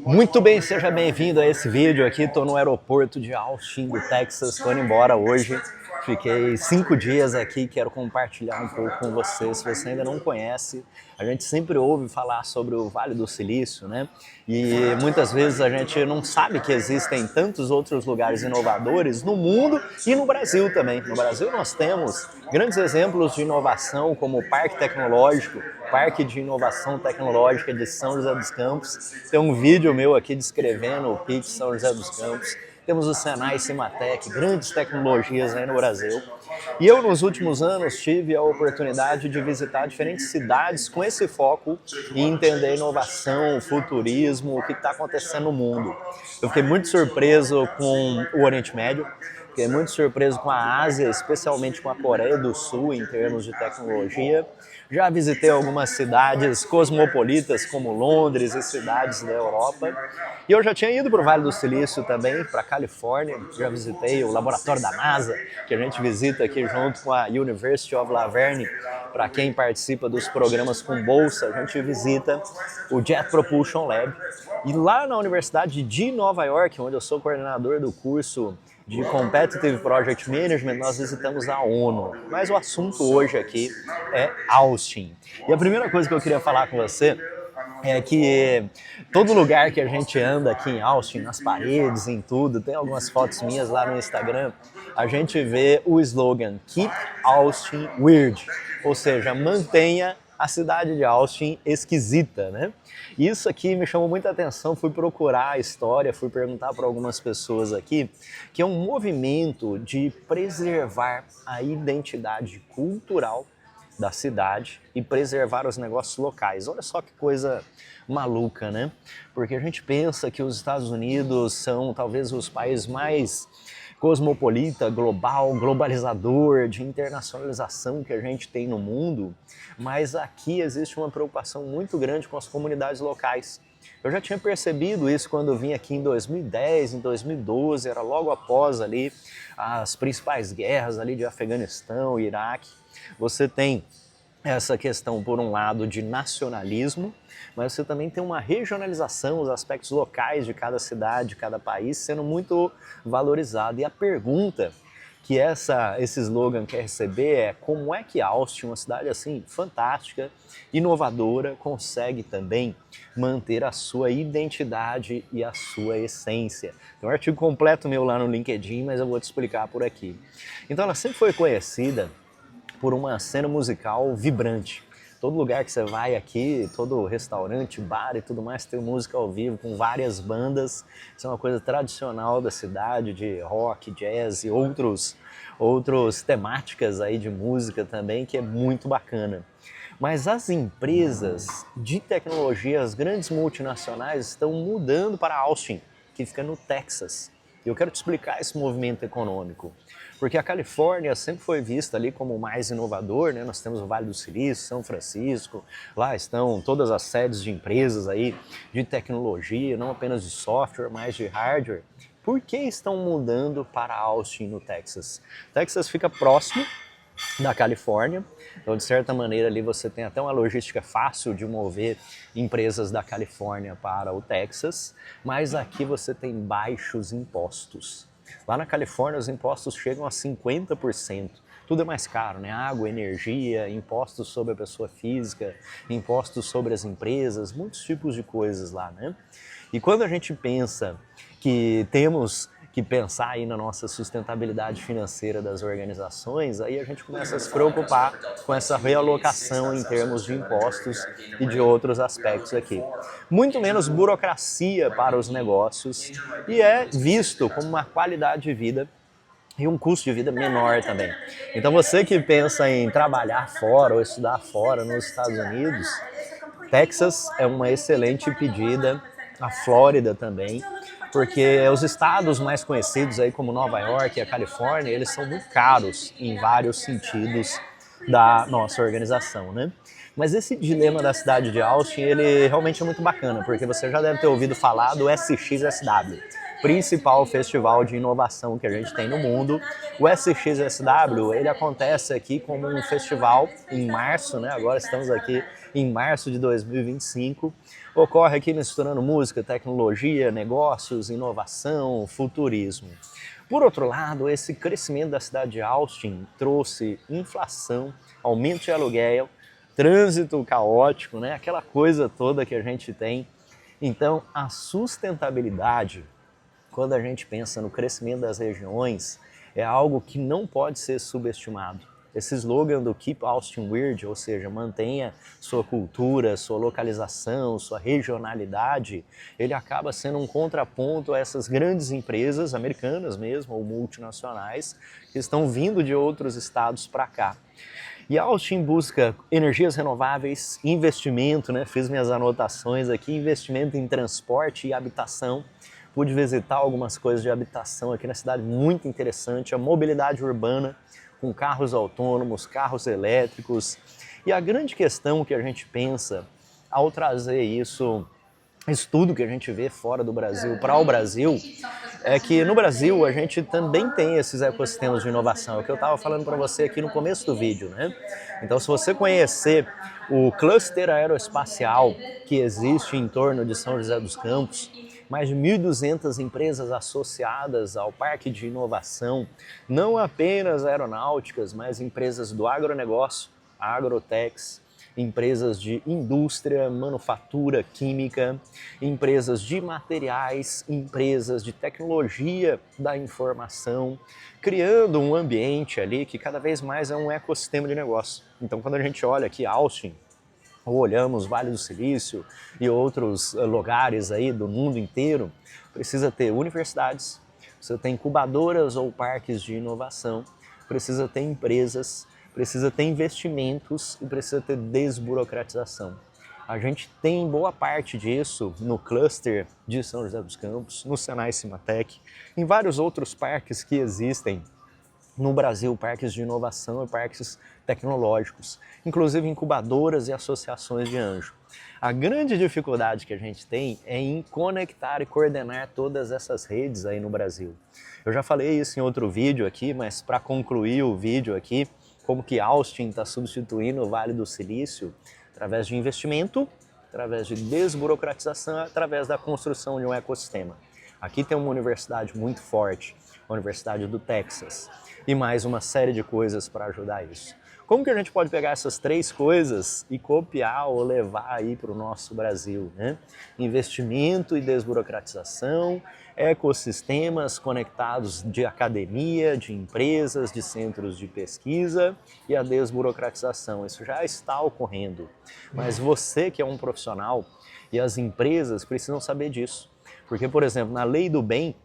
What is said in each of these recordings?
Muito bem, seja bem-vindo a esse vídeo aqui. Estou no aeroporto de Austin, do Texas. Estou indo embora hoje. Fiquei 5 dias aqui, quero compartilhar um pouco com você. Se você ainda não conhece, a gente sempre ouve falar sobre o Vale do Silício, né? E muitas vezes a gente não sabe que existem tantos outros lugares inovadores no mundo e no Brasil também. No Brasil nós temos grandes exemplos de inovação, como o Parque Tecnológico, Parque de Inovação Tecnológica de São José dos Campos. Tem um vídeo meu aqui descrevendo o PIC São José dos Campos. Temos o Senai Cimatec, grandes tecnologias aí no Brasil. E eu, nos últimos anos, tive a oportunidade de visitar diferentes cidades com esse foco em entender inovação, futurismo, o que está acontecendo no mundo. Eu fiquei muito surpreso com o Oriente Médio, fiquei muito surpreso com a Ásia, especialmente com a Coreia do Sul, em termos de tecnologia. Já visitei algumas cidades cosmopolitas, como Londres e cidades da Europa. E eu já tinha ido para o Vale do Silício também, para a Califórnia. Já visitei o laboratório da NASA, que a gente visita aqui junto com a University of La Verne. Para quem participa dos programas com bolsa, a gente visita o Jet Propulsion Lab. E lá na Universidade de Nova York, onde eu sou coordenador do curso de Competitive Project Management, nós visitamos a ONU. Mas o assunto hoje aqui é Austin. E a primeira coisa que eu queria falar com você é que todo lugar que a gente anda aqui em Austin, nas paredes, em tudo, tem algumas fotos minhas lá no Instagram, a gente vê o slogan Keep Austin Weird, ou seja, mantenha a cidade de Austin esquisita, né? Isso aqui me chamou muita atenção, fui procurar a história, fui perguntar para algumas pessoas aqui, que é um movimento de preservar a identidade cultural da cidade e preservar os negócios locais. Olha só que coisa maluca, né? Porque a gente pensa que os Estados Unidos são talvez os países mais cosmopolita, global, globalizador, de internacionalização que a gente tem no mundo, mas aqui existe uma preocupação muito grande com as comunidades locais. Eu já tinha percebido isso quando eu vim aqui em 2010, em 2012, era logo após ali as principais guerras ali de Afeganistão, Iraque. Você tem essa questão, por um lado, de nacionalismo, mas você também tem uma regionalização, os aspectos locais de cada cidade, de cada país, sendo muito valorizado. E a pergunta que esse slogan quer receber é: como é que Austin, uma cidade assim fantástica, inovadora, consegue também manter a sua identidade e a sua essência? Tem um artigo completo meu lá no LinkedIn, mas eu vou te explicar por aqui. Então ela sempre foi conhecida por uma cena musical vibrante. Todo lugar que você vai aqui, todo restaurante, bar e tudo mais, tem música ao vivo com várias bandas. Isso é uma coisa tradicional da cidade, de rock, jazz e outros temáticas aí de música também, que é muito bacana. Mas as empresas de tecnologia, as grandes multinacionais, estão mudando para Austin, que fica no Texas. E eu quero te explicar esse movimento econômico. Porque a Califórnia sempre foi vista ali como o mais inovador, né? Nós temos o Vale do Silício, São Francisco, lá estão todas as sedes de empresas aí de tecnologia, não apenas de software, mas de hardware. Por que estão mudando para Austin, no Texas? Texas fica próximo da Califórnia, então de certa maneira ali você tem até uma logística fácil de mover empresas da Califórnia para o Texas, mas aqui você tem baixos impostos. Lá na Califórnia os impostos chegam a 50%. Tudo é mais caro, né? Água, energia, impostos sobre a pessoa física, impostos sobre as empresas, muitos tipos de coisas lá, né? E quando a gente pensa que temos que pensar aí na nossa sustentabilidade financeira das organizações, aí a gente começa a se preocupar com essa realocação em termos de impostos e de outros aspectos aqui. Muito menos burocracia para os negócios e é visto como uma qualidade de vida e um custo de vida menor também. Então você que pensa em trabalhar fora ou estudar fora nos Estados Unidos, Texas é uma excelente pedida, a Flórida também, porque os estados mais conhecidos aí como Nova York e a Califórnia, eles são muito caros em vários sentidos da nossa organização, né? Mas esse dilema da cidade de Austin, ele realmente é muito bacana, porque você já deve ter ouvido falar do SXSW, principal festival de inovação que a gente tem no mundo. O SXSW, ele acontece aqui como um festival em março, né? Agora estamos aqui em março de 2025. Ocorre aqui misturando música, tecnologia, negócios, inovação, futurismo. Por outro lado, esse crescimento da cidade de Austin trouxe inflação, aumento de aluguel, trânsito caótico, né? Aquela coisa toda que a gente tem. Então, a sustentabilidade, quando a gente pensa no crescimento das regiões, é algo que não pode ser subestimado. Esse slogan do Keep Austin Weird, ou seja, mantenha sua cultura, sua localização, sua regionalidade, ele acaba sendo um contraponto a essas grandes empresas americanas mesmo, ou multinacionais, que estão vindo de outros estados para cá. E Austin busca energias renováveis, investimento, né? Fiz minhas anotações aqui, investimento em transporte e habitação. Pude visitar algumas coisas de habitação aqui na cidade, muito interessante, a mobilidade urbana, com carros autônomos, carros elétricos. E a grande questão que a gente pensa ao trazer isso tudo que a gente vê fora do Brasil para o Brasil, é que no Brasil a gente também tem esses ecossistemas de inovação, é o que eu estava falando para você aqui no começo do vídeo, né? Então, se você conhecer o cluster aeroespacial que existe em torno de São José dos Campos, mais de 1.200 empresas associadas ao parque de inovação, não apenas aeronáuticas, mas empresas do agronegócio, agrotechs, empresas de indústria, manufatura química, empresas de materiais, empresas de tecnologia da informação, criando um ambiente ali que cada vez mais é um ecossistema de negócio. Então, quando a gente olha aqui Austin, ou olhamos Vale do Silício e outros lugares aí do mundo inteiro, precisa ter universidades, precisa ter incubadoras ou parques de inovação, precisa ter empresas, precisa ter investimentos e precisa ter desburocratização. A gente tem boa parte disso no cluster de São José dos Campos, no Senai Cimatec, em vários outros parques que existem no Brasil, parques de inovação e parques tecnológicos, inclusive incubadoras e associações de anjo. A grande dificuldade que a gente tem é em conectar e coordenar todas essas redes aí no Brasil. Eu já falei isso em outro vídeo aqui, mas para concluir o vídeo aqui, como que Austin está substituindo o Vale do Silício através de investimento, através de desburocratização, através da construção de um ecossistema. Aqui tem uma universidade muito forte, a Universidade do Texas, e mais uma série de coisas para ajudar isso. Como que a gente pode pegar essas três coisas e copiar ou levar aí para o nosso Brasil, né? Investimento e desburocratização, ecossistemas conectados de academia, de empresas, de centros de pesquisa e a desburocratização. Isso já está ocorrendo, mas você que é um profissional e as empresas precisam saber disso. Porque, por exemplo, na Lei do Bem,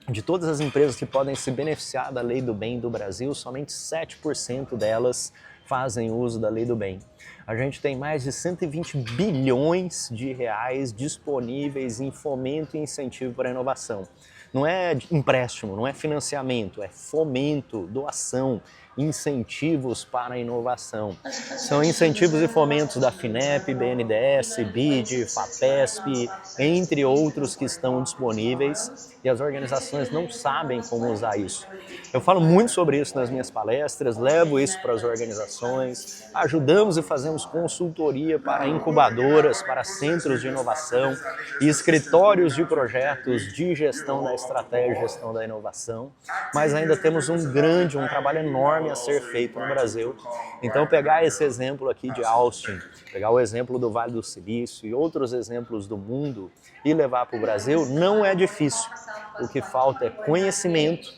de todas as empresas que podem se beneficiar da Lei do Bem do Brasil, somente 7% delas fazem uso da Lei do Bem. A gente tem mais de 120 bilhões de reais disponíveis em fomento e incentivo para a inovação. Não é empréstimo, não é financiamento, é fomento, doação, incentivos para a inovação. São incentivos e fomentos da FINEP, BNDES, BID, FAPESP, entre outros que estão disponíveis e as organizações não sabem como usar isso. Eu falo muito sobre isso nas minhas palestras, levo isso para as organizações, ajudamos e fazemos consultoria para incubadoras, para centros de inovação e escritórios de projetos de gestão da estratégia e gestão da inovação, mas ainda temos um trabalho enorme a ser feito no Brasil. Então, pegar esse exemplo aqui de Austin, pegar o exemplo do Vale do Silício e outros exemplos do mundo e levar para o Brasil não é difícil. O que falta é conhecimento